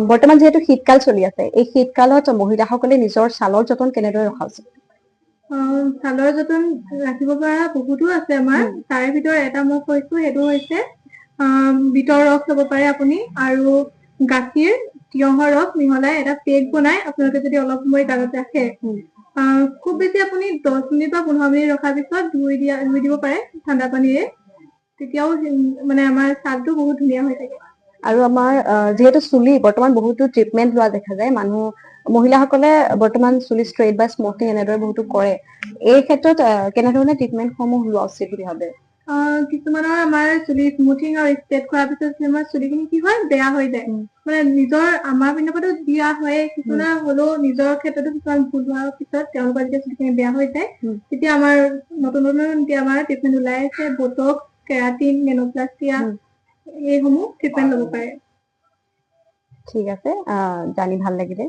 বৰ্তমান যিহেতু শীতকাল চলি আছে, এই শীতকালত মহিলাসকলে নিজৰ ছালৰ যতন কেনেদৰে ৰখা উচিত? ছালৰ যতন ৰাখিব পৰা বহুতো আছে আমাৰ। তাৰে ভিতৰত এটা মই কৈছো, সেইটো হৈছে বিটৰ ৰস ল'ব পাৰে আপুনি, আৰু গাখীৰ তিয়হৰ ৰস মিহলাই এটা পেক বনাই আপোনালোকে যদি অলপ সময় গালত ৰাখে, খুব বেছি আপুনি 10 মিনিট বা 15 মিনিট ৰখাৰ পিছত ধুই দিব পাৰে ঠাণ্ডা পানীৰে। তেতিয়াও মানে আমাৰ ছালটো বহুত ধুনীয়া হৈ থাকে। আৰু আমাৰ যিহেতু চুলি বৰ্তমান বহুতো ট্ৰিটমেণ্ট লোৱা দেখা যায়, মহিলাসকলে বৰ্তমান চুলি ষ্ট্ৰেইট বা স্মুথিং এনেদৰে বহুতো কৰে। এই ক্ষেত্ৰত কেনেধৰণে ট্ৰিটমেণ্টসমূহ লোৱা উচিত বুলি ভাবে? কিছুমানৰ আমাৰ চুলি স্মুথিং আৰু ষ্ট্ৰেট কৰাৰ পিছত আমাৰ চুলিখিনি কি হয়, বেয়া হৈ যায়। মানে নিজৰ আমাৰ পিনৰ পৰাতো দিয়া হয়, কিছুমানৰ হ'লেও নিজৰ ক্ষেত্ৰতো কিছুমান ভুল হোৱাৰ পিছত তেওঁলোকৰ যেতিয়া চুলিখিনি বেয়া হৈ যায়, তেতিয়া আমাৰ নতুন এতিয়া আমাৰ ট্ৰিটমেণ্ট ওলাই আছে, বটক্স, কেৰাটিন, নেনোপ্লাষ্টিয়া, এইসমূহ ট্ৰিটমেণ্ট ল'ব পাৰে। ঠিক আছে, জানি ভাল লাগিলে।